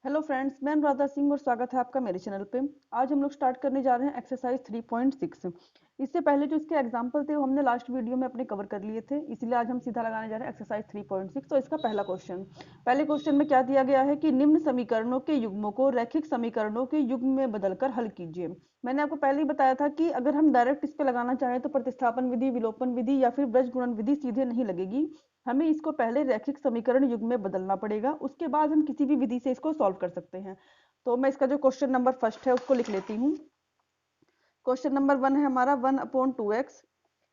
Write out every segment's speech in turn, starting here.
Hello friends, मैं अनुराधा सिंह और स्वागत है आपका मेरे चैनल पे। आज हम लोग स्टार्ट करने जा रहे हैं एक्सरसाइज 3.6। इससे पहले जो इसके एग्जाम्पल थे वो हमने लास्ट वीडियो में अपने कवर कर लिए थे, इसलिए आज हम सीधा लगाने जा रहे हैं एक्सरसाइज 3.6। तो इसका पहले क्वेश्चन में क्या दिया गया है कि निम्न समीकरणों के युग्मों को रैखिक समीकरणों के युग्म में बदलकर हल कीजिए। मैंने आपको पहले ही बताया था कि अगर हम डायरेक्ट इस पे लगाना चाहें तो प्रतिस्थापन विधि, विलोपन विधि या फिर ब्रजगुणन विधि सीधे नहीं लगेगी। हमें इसको पहले रैखिक समीकरण युग्म में बदलना पड़ेगा, उसके बाद हम किसी भी विधि से इसको सॉल्व कर सकते हैं। तो मैं इसका जो क्वेश्चन नंबर फर्स्ट है उसको लिख लेती हूँ। क्वेश्चन नंबर 1 है हमारा 1/2x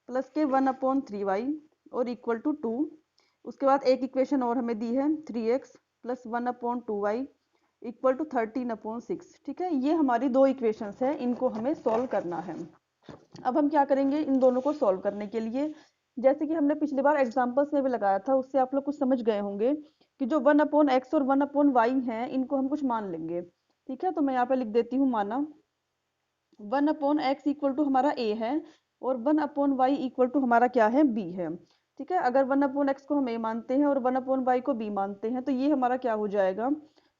प्लस के 1/3y और इक्वल टू 2। उसके बाद एक इक्वेशन और हमें दी है 3x plus 1/2y equal to 13/6। ठीक है, ये हमारी दो इक्वेशंस है, इनको हमें सॉल्व करना है। अब हम क्या करेंगे इन दोनों को सॉल्व करने के लिए, जैसे कि हमने पिछली बार एग्जांपल्स में भी लगाया था, उससे आप लोग कुछ समझ गए होंगे कि जो 1/x और 1/y है इनको हम कुछ मान लेंगे। ठीक है, तो मैं यहाँ पे लिख देती हूँ माना 1/x इक्वल टू हमारा a है और 1/y इक्वल टू हमारा क्या है b है। ठीक है, अगर 1/x को हम a मानते हैं और 1/y को b मानते हैं तो ये हमारा क्या हो जाएगा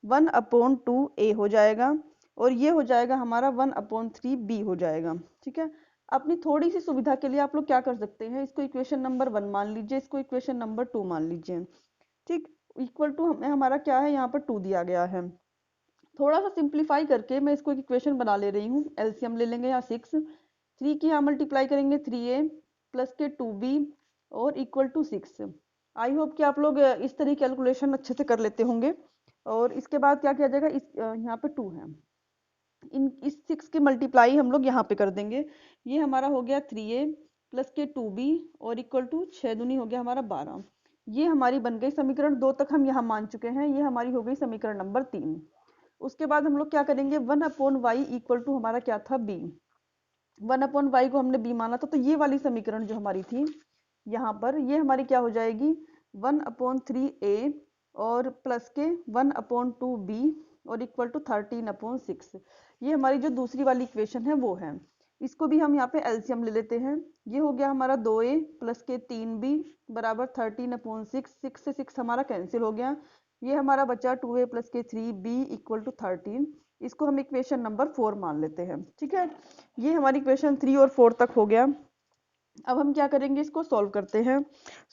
1/2a हो जाएगा और ये हो जाएगा हमारा 1/3b हो जाएगा। ठीक है, अपनी थोड़ी सी सुविधा के लिए आप लोग क्या कर सकते हैं, इसको इक्वेशन नंबर 1 मान लीजिए, इसको इक्वेशन नंबर 2 मान लीजिए। ठीक, इक्वल टू हमें हमारा क्या है यहाँ पर 2 दिया गया है। थोड़ा सा सिंप्लीफाई करके मैं इसको एक इक्वेशन बना ले रही हूँ। एलसीएम ले लेंगे यहाँ 6, 3 की यहाँ मल्टीप्लाई करेंगे 3a प्लस के 2b और इक्वल टू 6। आई होप कि आप लोग इस तरह कैलकुलेशन अच्छे से कर लेते होंगे। और इसके बाद क्या किया जाएगा, इस यहाँ पे 2 है, इस 6 की मल्टीप्लाई हम लोग यहाँ पे कर देंगे। ये हमारा हो गया 3a प्लस के 2b और इक्वल टू 6 दूनी हो गया हमारा 12। ये हमारी बन गई समीकरण 2 तक हम यहाँ मान चुके हैं, ये हमारी हो गई समीकरण नंबर 3। उसके बाद हम लोग क्या करेंगे 1/y इक्वल टू हमारा क्या था b। 1/y को हमने b माना था, तो ये वाली समीकरण जो हमारी थी यहाँ पर ये हमारी क्या हो जाएगी 1/3a और प्लस के 1/2b और इक्वल टू 13/6। ये हमारी जो दूसरी वाली इक्वेशन है वो है। इसको भी हम यहाँ पे एलसीएम ले लेते हैं। ये हो गया हमारा 2a प्लस के 3b बराबर 13/6। 6 से 6 हमारा कैंसिल हो गया। ये हमारा बचा 2a प्लस के 3b इक्वल टू 13। इसको हम इक्वेशन नंबर 4 मान लेते हैं। ठीक है, ये हमारी इक्वेशन 3 और 4 तक हो गया। अब हम क्या करेंगे, इसको सॉल्व करते हैं।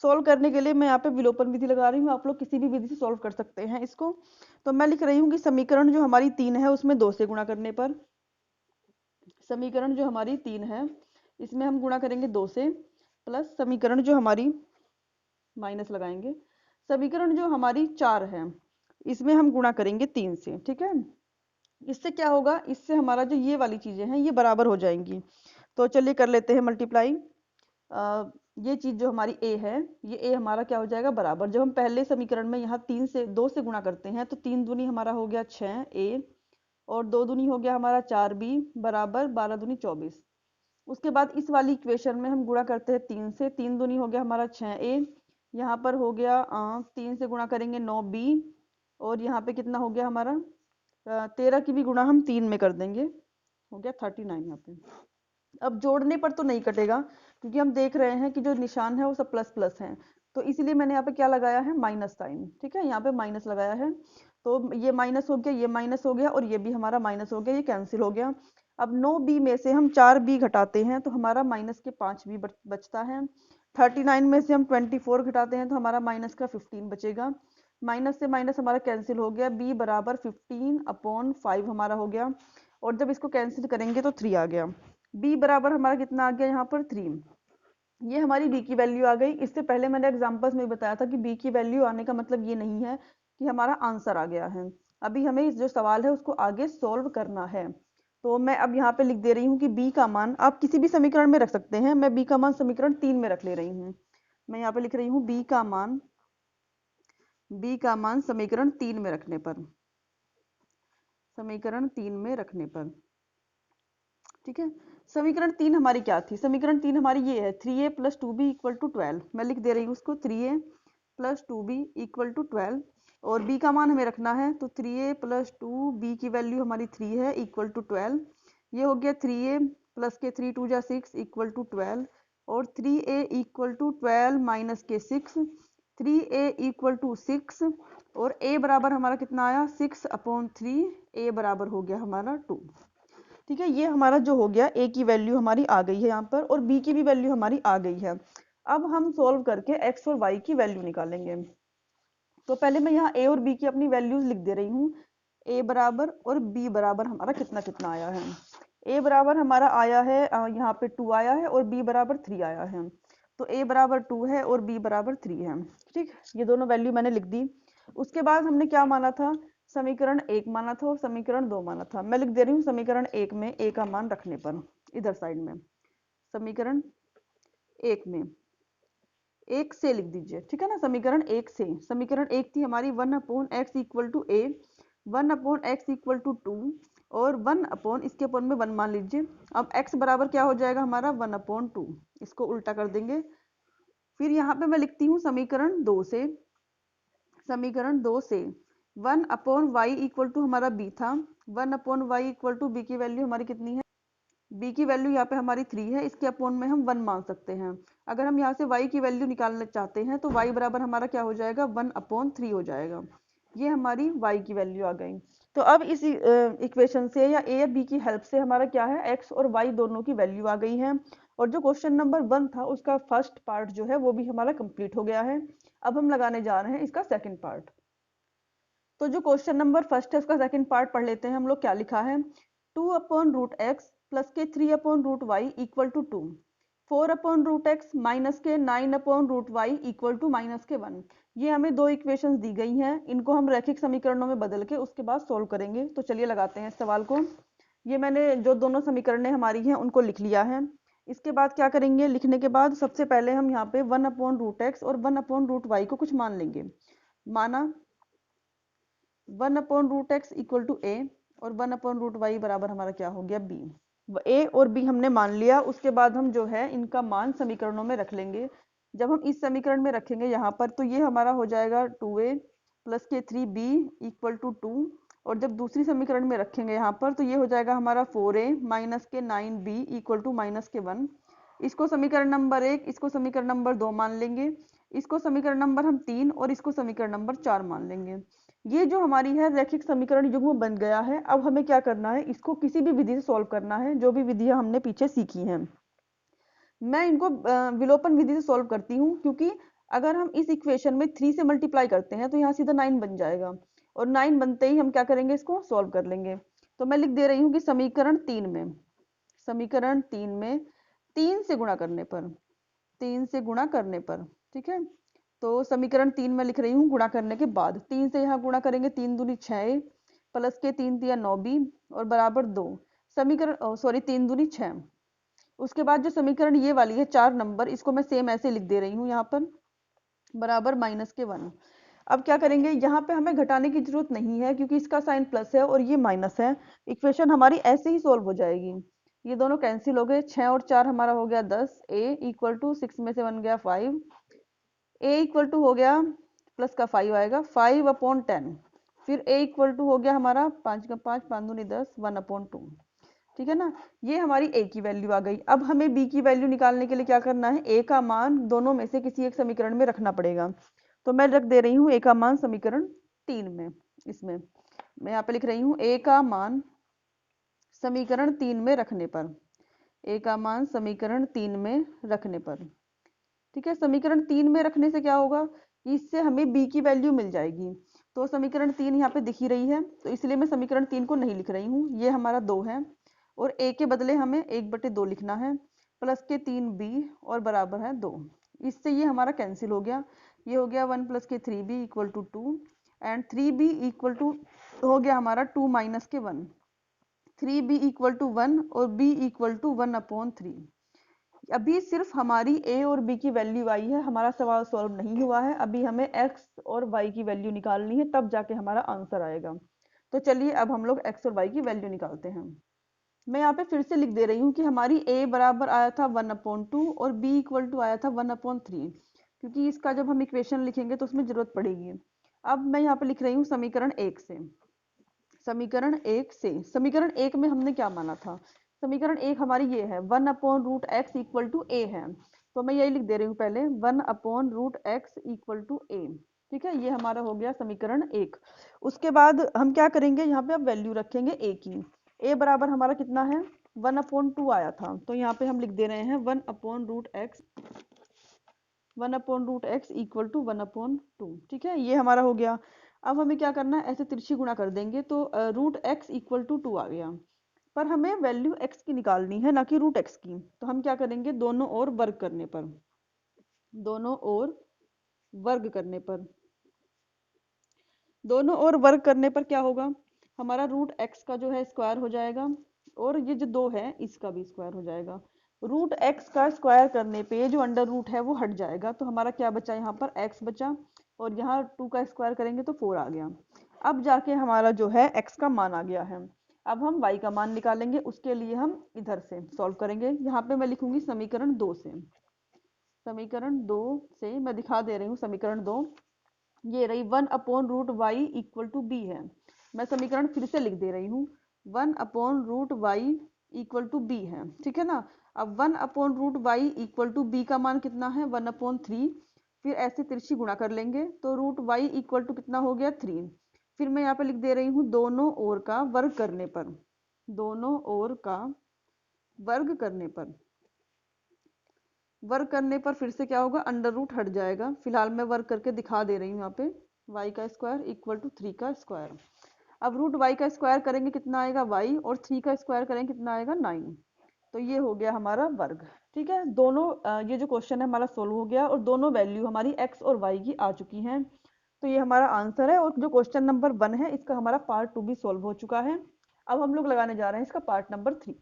सॉल्व करने के लिए मैं यहाँ पे विलोपन विधि लगा रही हूँ, आप लोग किसी भी विधि से सॉल्व कर सकते हैं इसको। तो मैं लिख रही हूँ कि समीकरण जो हमारी 3 है उसमें 2 से गुणा करने पर, समीकरण जो हमारी 3 है इसमें हम गुणा करेंगे 2 से, प्लस समीकरण जो हमारी माइनस लगाएंगे, समीकरण जो हमारी 4 है इसमें हम गुणा करेंगे 3 से। ठीक है, इससे क्या होगा, इससे हमारा जो ये वाली चीजें हैं ये बराबर हो जाएंगी। तो चलिए कर लेते हैं मल्टीप्लाई। ये चीज जो हमारी a है, ये a हमारा क्या हो जाएगा बराबर, जब हम पहले समीकरण में यहाँ 3 से 2 से गुणा करते हैं तो 3 दूनी हमारा हो गया 6a और 2 दूनी हो गया हमारा 4b बराबर 12 दूनी 24। उसके बाद इस वाली इक्वेशन में हम गुणा करते हैं 3 से, 3 दूनी हो गया हमारा 6a, यहाँ पर हो गया 3 से गुणा करेंगे 9b और यहाँ पे कितना हो गया हमारा 13 की भी गुणा हम 3 में कर देंगे, हो गया 39 यहाँ पे। अब जोड़ने पर तो नहीं कटेगा क्योंकि हम देख रहे हैं कि जो निशान है वो सब प्लस प्लस है, तो इसलिए मैंने यहाँ पे क्या लगाया है माइनस साइन। ठीक है, यहाँ पे माइनस लगाया है, तो ये माइनस हो गया, ये माइनस हो गया और ये भी हमारा माइनस हो गया, ये कैंसिल हो गया। अब 9b में से हम 4b घटाते हैं तो हमारा माइनस के 5b बचता है। 39 में से हम 24 घटाते हैं तो हमारा माइनस का 15 बचेगा। माइनस से माइनस हमारा कैंसिल हो गया, b बराबर 15/5 हमारा हो गया और जब इसको कैंसिल करेंगे तो 3 आ गया। b बराबर हमारा कितना आ गया यहाँ पर 3। ये हमारी b की वैल्यू आ गई। इससे पहले मैंने एग्जांपल्स में बताया था कि b की वैल्यू आने का मतलब ये नहीं है कि हमारा आंसर आ गया है। अभी हमें इस जो सवाल है उसको आगे सॉल्व करना है। तो मैं अब यहाँ पे लिख दे रही हूँ कि b का मान आप किसी भी समीकरण में रख सकते हैं, मैं b का मान समीकरण 3 में रख ले रही हूँ। मैं यहाँ पे लिख रही हूँ b का मान समीकरण 3 में रखने पर, समीकरण 3 में रखने पर। ठीक है, समीकरण 3 हमारी क्या थी, समीकरण 3 हमारी ये है 3a plus 2b equal to 12। मैं लिख दे रही हूँ उसको 3a plus 2b equal to 12 और b का मान हमें रखना है, तो 3a प्लस 2b की वैल्यू हमारी 3 है इक्वल टू 12। ये हो गया 3a प्लस के 3 2 जा 6 इक्वल टू 12 और 3a इक्वल टू 12 माइनस के 6, 3a इक्वल टू 6 और a बराबर हमारा कितना आया 6/3, a बराबर हो गया हमारा 2। ठीक है, ये हमारा जो हो गया a की वैल्यू हमारी आ गई है यहाँ पर और b की भी वैल्यू हमारी आ गई है। अब हम सोल्व करके x और y की वैल्यू निकालेंगे। तो पहले मैं यहाँ a और b की अपनी वैल्यूज लिख दे रही हूँ। a बराबर और b बराबर हमारा कितना कितना आया है। a बराबर हमारा आया है यहाँ पे 2 आया है और b बराबर 3 आया है। तो a बराबर 2 है और b बराबर 3 है। ठीक, ये दोनों वैल्यू मैंने लिख दी। उसके बाद हमने क्या माना था, समीकरण 1 माना था और समीकरण 2 माना था। मैं लिख दे रही हूँ समीकरण 1 में a का मान रखने पर इधर साइड में, समीकरण 1 में 1 से लिख दीजिए। ठीक है ना, समीकरण 1 से, समीकरण 1 थी हमारी 1/x equal to a, 1/x equal to 2 और 1 इसके अपन में 1 मान लीजिए। अब x बराबर क्या हो जाएगा हमारा 1/2, इसको उल्टा कर देंगे। फिर यहाँ पे मैं लिखती हूँ समीकरण 2 से, समीकरण 2 से 1/y इक्वल टू हमारा b था, 1/y इक्वल टू b की वैल्यू हमारी कितनी है, b की वैल्यू यहाँ पे हमारी 3 है, इसके अपोन में हम 1 मान सकते हैं। अगर हम यहाँ से y की वैल्यू निकालना चाहते हैं तो y बराबर हमारा क्या हो जाएगा 1/3 हो जाएगा। ये हमारी y की वैल्यू आ गई। तो अब इस इक्वेशन से या a या b की हेल्प से हमारा क्या है x और y दोनों की वैल्यू आ गई है। और जो क्वेश्चन नंबर 1 था उसका फर्स्ट पार्ट जो है वो भी हमारा कंप्लीट हो गया है। अब हम लगाने जा रहे हैं इसका सेकेंड पार्ट। तो जो क्वेश्चन नंबर फर्स्ट है उसका सेकंड पार्ट पढ़ लेते हैं हम लोग। क्या लिखा है, 2/√x प्लस के 3/√y equal to 2, 4/√x minus के 9/√y इक्वल टू -1। ये हमें दो इक्वेशंस दी गई हैं, इनको हम रैखिक समीकरणों में बदल के उसके बाद सोल्व करेंगे। तो चलिए लगाते हैं इस सवाल को। ये मैंने जो दोनों समीकरणें हमारी हैं उनको लिख लिया है। इसके बाद क्या करेंगे, लिखने के बाद सबसे पहले हम यहाँ पे 1/√x और 1/√y को कुछ मान लेंगे। माना 1/√x इक्वल टू a और 1/√y बराबर हमारा क्या हो गया b। a और b हमने मान लिया। उसके बाद हम जो है इनका मान समीकरणों में रख लेंगे। जब हम इस समीकरण में रखेंगे यहाँ पर तो ये हमारा हो जाएगा 2a प्लस के 3b इक्वल टू 2। और जब दूसरी समीकरण में रखेंगे यहाँ पर तो ये हो जाएगा हमारा 4a माइनस के 9b इक्वल टू -1। इसको समीकरण नंबर 1, इसको समीकरण नंबर 2 मान लेंगे, इसको समीकरण नंबर हम 3 और इसको समीकरण नंबर 4 मान लेंगे। ये जो हमारी है रैखिक समीकरण युग्म बन गया है। अब हमें क्या करना है, इसको किसी भी विधि से सॉल्व करना है, जो भी विधियां हमने पीछे सीखी हैं। मैं इनको विलोपन विधि से सॉल्व करती हूँ, क्योंकि अगर हम इस इक्वेशन में 3 से मल्टीप्लाई करते हैं तो यहाँ सीधा 9 बन जाएगा और 9 बनते ही हम क्या करेंगे, इसको सॉल्व कर लेंगे। तो मैं लिख दे रही हूँ कि समीकरण 3 में, समीकरण 3 में 3 से गुणा करने पर, 3 से गुणा करने पर, ठीक है। तो समीकरण 3 में लिख रही हूँ गुणा करने के बाद 3 से यहाँ गुणा करेंगे, 3 दूनी 6 प्लस के 3 तिया 9b और बराबर 2। समीकरण सॉरी 3 दूनी 6। उसके बाद जो समीकरण ये वाली है 4 नंबर, इसको मैं सेम ऐसे लिख दे रही हूँ यहाँ पर बराबर -1। अब क्या करेंगे, यहाँ पे हमें घटाने की जरूरत नहीं है क्योंकि इसका साइन प्लस है और ये माइनस है। इक्वेशन हमारी ऐसे ही सोल्व हो जाएगी। ये दोनों कैंसिल हो गए, 6 और 4 हमारा हो गया 10, a इक्वल टू 6 में से बन गया 5, a इक्वल टू हो गया प्लस का 5 आएगा 5/10। फिर a इक्वल टू हो गया हमारा 5 का 5, 5 दूनी 10, 1/2। ठीक है ना, ये हमारी a की वैल्यू आ गई। अब हमें b की वैल्यू निकालने के लिए क्या करना है, a का मान दोनों में से किसी एक समीकरण में रखना पड़ेगा। तो मैं रख दे रही हूँ a का मान समीकरण 3 में। इसमें मैं यहाँ पे लिख रही हूँ a का मान समीकरण 3 में रखने पर, a का मान समीकरण 3 में रखने पर। ठीक है, समीकरण 3 में रखने से क्या होगा, इससे हमें b की वैल्यू मिल जाएगी। तो समीकरण 3 यहाँ पे दिख ही रही है, तो इसलिए मैं समीकरण 3 को नहीं लिख रही हूँ। ये हमारा 2 है और a के बदले हमें 1/2 लिखना है प्लस के 3b और बराबर है 2। इससे ये हमारा कैंसिल हो गया। ये हो गया 1 प्लस के 3b equal to 2 and 3b equal to हो गया हमारा 2 माइनस के 1, 3b इक्वल टू 1 और b इक्वल टू 1/3। अभी सिर्फ हमारी a और b की वैल्यू आई है, हमारा सवाल सॉल्व नहीं हुआ है। अभी हमें x और y की वैल्यू निकालनी है, तब जाके हमारा आंसर आएगा। तो चलिए अब हम लोग x और y की वैल्यू निकालते हैं। मैं यहाँ पे फिर से लिख दे रही हूँ कि हमारी a बराबर आया था 1/2 और b इक्वल टू आया था 1/3, क्योंकि इसका जब हम इक्वेशन लिखेंगे तो उसमें जरूरत पड़ेगी। अब मैं यहाँ पे लिख रही हूँ समीकरण 1 से, समीकरण 1 से, समीकरण 1 में हमने क्या माना था, समीकरण 1 हमारी ये है 1/√x इक्वल टू a है। तो मैं यही लिख दे रही हूँ पहले 1/√x इक्वल टू a। ठीक है, ये हमारा हो गया समीकरण 1। उसके बाद हम क्या करेंगे, यहाँ पे अब वैल्यू रखेंगे a की। a बराबर हमारा कितना है, 1/2 आया था, तो यहाँ पे हम लिख दे रहे हैं 1/√x, 1/√x इक्वल टू 1/2। ठीक है, ये हमारा हो गया। अब हमें क्या करना है, ऐसे तिरछी गुणा कर देंगे तो √x इक्वल टू 2 आ गया। पर हमें वैल्यू x की निकालनी है, ना कि √x की। तो हम क्या करेंगे, दोनों ओर वर्ग करने पर, दोनों ओर वर्ग करने पर, दोनों ओर वर्ग करने पर क्या होगा, हमारा √x का जो है स्क्वायर हो जाएगा, और ये जो 2 है इसका भी स्क्वायर हो जाएगा। √x का स्क्वायर करने पे ये जो अंडर रूट है वो हट जाएगा, तो हमारा क्या बचा, यहाँ पर x बचा, और यहाँ 2 का स्क्वायर करेंगे तो 4 आ गया। अब जाके हमारा जो है x का मान आ गया है। अब हम y का मान निकालेंगे, उसके लिए हम इधर से सॉल्व करेंगे। यहाँ पे मैं लिखूंगी समीकरण 2 से, समीकरण 2 से मैं दिखा दे रही हूँ समीकरण 2, ये रही 1/√y इक्वल टू बी है। मैं समीकरण फिर से लिख दे रही हूँ, 1/√y इक्वल टू बी है। ठीक है ना। अब 1/√y इक्वल टू बी का मान कितना है, 1/3। फिर ऐसे तिरछी गुणा कर लेंगे तो √y इक्वल टू कितना हो गया, 3। फिर मैं यहाँ पे लिख दे रही हूँ दोनों ओर का वर्ग करने पर, दोनों ओर का वर्ग करने पर, वर्ग करने पर फिर से क्या होगा, अंडर रूट हट जाएगा। फिलहाल मैं वर्ग करके दिखा दे रही हूँ यहाँ पे, y का स्क्वायर इक्वल टू 3 का स्क्वायर। अब √y का स्क्वायर करेंगे कितना आएगा, y, और 3 का स्क्वायर करेंगे कितना आएगा, 9। तो ये हो गया हमारा वर्ग। ठीक है, दोनों ये जो क्वेश्चन है हमारा सोल्व हो गया, और दोनों वैल्यू हमारी x और y की आ चुकी हैं। तो ये हमारा आंसर है, और जो क्वेश्चन नंबर 1 है इसका हमारा पार्ट 2 भी सोल्व हो चुका है। अब हम लोग लगाने जा रहे हैं इसका पार्ट नंबर 3।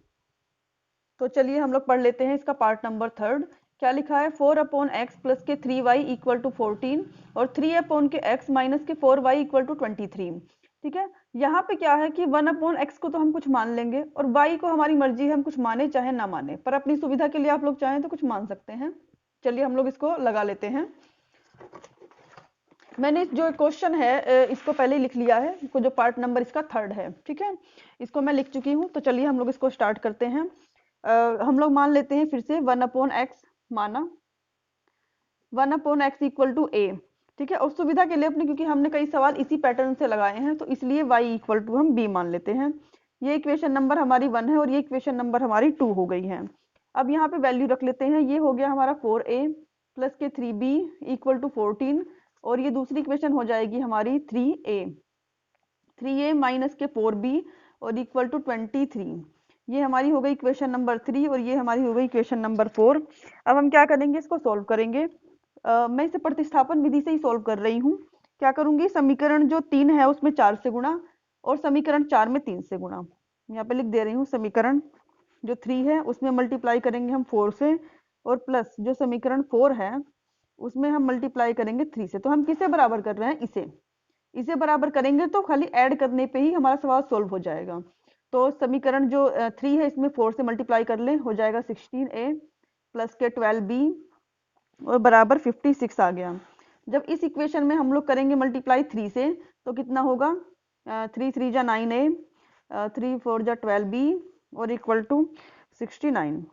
तो चलिए हम लोग पढ़ लेते हैं इसका पार्ट नंबर 3। क्या लिखा है, 4/x प्लस के 3y इक्वल टू 14 और 3 के x माइनस के 4y इक्वल टू 23। ठीक है, यहाँ पे क्या है कि 1/x को तो हम कुछ मान लेंगे, और y को हमारी मर्जी है, हम कुछ माने चाहे ना माने, पर अपनी सुविधा के लिए आप लोग चाहें तो कुछ मान सकते हैं। चलिए हम लोग इसको लगा लेते हैं। मैंने जो क्वेश्चन है इसको पहले ही लिख लिया है, जो पार्ट नंबर इसका 3 है। ठीक है, इसको मैं लिख चुकी हूँ। तो चलिए हम लोग इसको स्टार्ट करते हैं। हम लोग मान लेते हैं फिर से 1/x माना, 1/x इक्वल टू a। ठीक है, और सुविधा के लिए अपने, क्योंकि हमने कई सवाल इसी पैटर्न से लगाए हैं, तो इसलिए y इक्वल टू हम b मान लेते हैं। ये इक्वेशन नंबर हमारी 1 है, और ये इक्वेशन नंबर हमारी 2 हो गई है। अब यहाँ पे वैल्यू रख लेते हैं। ये हो गया हमारा 4a प्लस के 3b इक्वल टू 14, और ये दूसरी इक्वेशन हो जाएगी हमारी 3a माइनस के 4b और इक्वल टू 23। ये हमारी हो गई इक्वेशन नंबर 3, और ये हमारी हो गई इक्वेशन नंबर 4। अब हम क्या करेंगे, इसको सॉल्व करेंगे। मैं इसे प्रतिस्थापन विधि से ही सॉल्व कर रही हूँ। क्या करूंगी, समीकरण जो 3 है उसमें 4 से गुणा, और समीकरण 4 में 3 से गुणा। यहाँ पे लिख दे रही हूँ, समीकरण जो 3 है उसमें मल्टीप्लाई करेंगे हम 4 से, और प्लस जो समीकरण 4 है उसमें हम मल्टीप्लाई करेंगे 3 से। तो हम किसे बराबर कर रहे हैं, इसे बराबर करेंगे तो खाली ऐड करने पे ही हमारा सवाल सोल्व हो जाएगा। तो समीकरण जो 3 है इसमें 4 से मल्टीप्लाई कर ले, हो जाएगा 16a प्लस के 12b और बराबर 56 आ गया। जब इस इक्वेशन में हम लोग करेंगे मल्टीप्लाई 3 से, तो कितना होगा, 3 3 जा 9a, 3 4 जा 12b और इक्वल टू 69।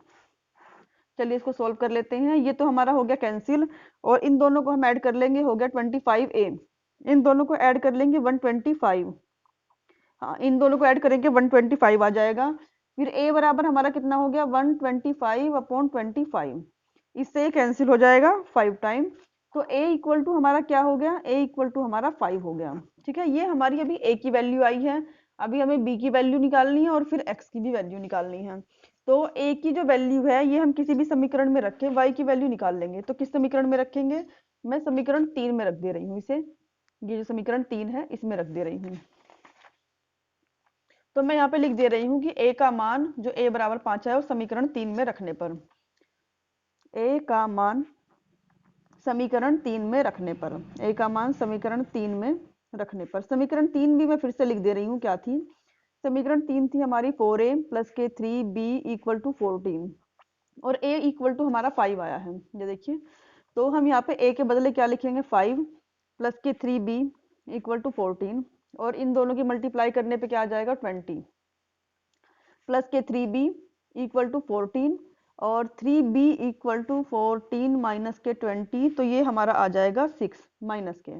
चलिए इसको सोल्व कर लेते हैं। ये तो हमारा हो गया कैंसिल, और इन दोनों को हम ऐड कर लेंगे, हो गया 25a। इन दोनों को ऐड कर लेंगे 125। हाँ, इन दोनों को ऐड करेंगे 125 आ जाएगा। फिर a बराबर हमारा कितना हो गया, 125/25। इससे कैंसिल हो जाएगा 5 टाइम। तो a इक्वल टू हमारा क्या हो गया, a इक्वल टू हमारा 5 हो गया। ठीक है, ये हमारी अभी a की वैल्यू आई है। अभी हमें b की वैल्यू निकालनी है, और फिर x की भी वैल्यू निकालनी है। तो a की जो वैल्यू है ये हम किसी भी समीकरण में रखें, y की वैल्यू निकाल लेंगे। तो किस समीकरण में रखेंगे, मैं समीकरण 3 में रख दे रही हूँ इसे। ये जो समीकरण 3 है इसमें रख दे रही हूँ। तो मैं यहाँ पे लिख दे रही हूँ कि a का मान जो a बराबर 5 है, उस समीकरण 3 में रखने पर, a का मान समीकरण 3 में रखने पर, a का मान समीकरण 3 में रखने पर, समीकरण 3 भी मैं फिर से लिख दे रही हूँ। क्या थी, समीकरण 3 थी हमारी 4a प्लस के 3b इक्वल टू 14, और a इक्वल टू हमारा 5 आया है। ये देखिए, तो हम यहाँ पे a के बदले क्या लिखेंगे, 5 प्लस के 3b इक्वल टू 14, और इन दोनों की मल्टीप्लाई करने पे क्या आ जाएगा, 20 प्लस के 3b इक्वल टू 14, और 3b इक्वल टू 14 माइनस के 20, तो ये हमारा आ जाएगा 6 माइनस के।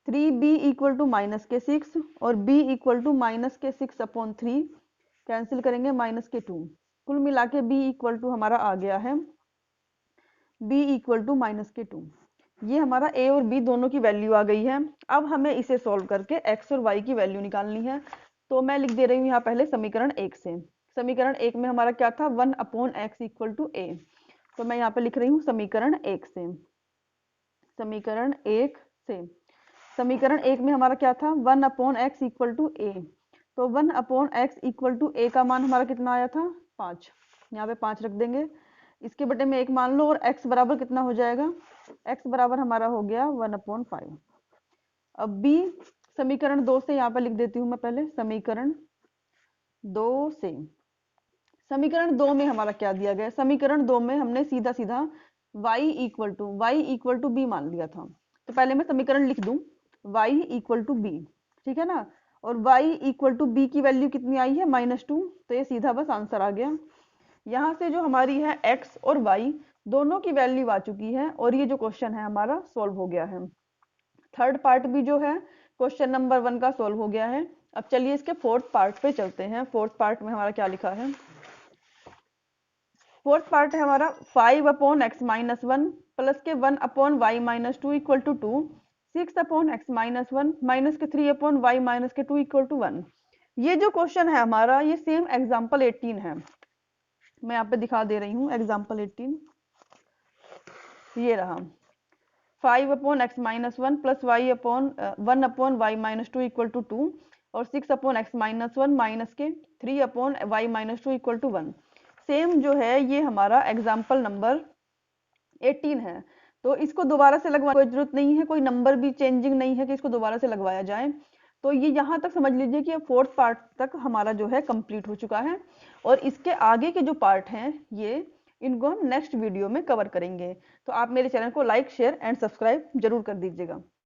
3b इक्वल टू माइनस के 6 और b इक्वल टू माइनस के 6/3 कैंसिल करेंगे माइनस के 2। कुल मिला के b इक्वल टू हमारा आ गया है b इक्वल टू माइनस के 2। ये हमारा a और b दोनों की वैल्यू आ गई है। अब हमें इसे सॉल्व करके x और y की वैल्यू निकालनी है। तो मैं लिख दे रही हूँ यहाँ पहले समीकरण 1 से। समीकरण 1 में हमारा क्या था 1/x इक्वल टू a। तो मैं यहाँ पे लिख रही हूँ समीकरण 1 से। समीकरण 1 से समीकरण 1 में हमारा क्या था 1/x इक्वल टू a। तो 1/x इक्वल टू a का मान हमारा कितना आया था 5। यहाँ पे 5 रख देंगे, इसके बटे में 1 मान लो और x बराबर कितना हो जाएगा, x बराबर हमारा हो गया 1/5। अब b समीकरण 2 से यहाँ पे लिख देती हूँ मैं पहले समीकरण 2 से। समीकरण 2 में हमारा क्या दिया गया, समीकरण 2 में हमने सीधा सीधा y इक्वल टू b मान लिया था। तो पहले मैं समीकरण लिख दूं y इक्वल टू b, ठीक है ना। और y इक्वल टू b की वैल्यू कितनी आई है -2। तो ये सीधा बस आंसर आ गया। यहाँ से जो हमारी है x और y दोनों की वैल्यू आ चुकी है और ये जो क्वेश्चन है हमारा सॉल्व हो गया है। थर्ड पार्ट भी जो है क्वेश्चन नंबर 1 का सॉल्व हो गया है। अब चलिए इसके फोर्थ पार्ट पे चलते हैं। फोर्थ पार्ट में हमारा क्या लिखा है, फोर्थ पार्ट है हमारा 5/x-1 प्लस के 1/y-2 equal to 2, 6/x-1 minus के 3/y-2 इक्वल टू 1। ये जो क्वेश्चन है हमारा ये सेम एग्जाम्पल 18 है। मैं यहाँ पे दिखा दे रही हूँ एग्जाम्पल 18, ये रहा 5/x-1 plus 1/y-2 equal to 2 और 6/x-1 माइनस के 3/y-2 इक्वल टू 1। सेम जो है ये हमारा एग्जाम्पल नंबर 18 है। तो इसको दोबारा से लगवाने की कोई जरूरत नहीं है, कोई नंबर भी चेंजिंग नहीं है कि इसको दोबारा से लगवाया जाए। तो ये यहाँ तक समझ लीजिए कि फोर्थ पार्ट तक हमारा जो है कंप्लीट हो चुका है और इसके आगे के जो पार्ट हैं ये इनको हम नेक्स्ट वीडियो में कवर करेंगे। तो आप मेरे चैनल को लाइक शेयर एंड सब्सक्राइब जरूर कर दीजिएगा।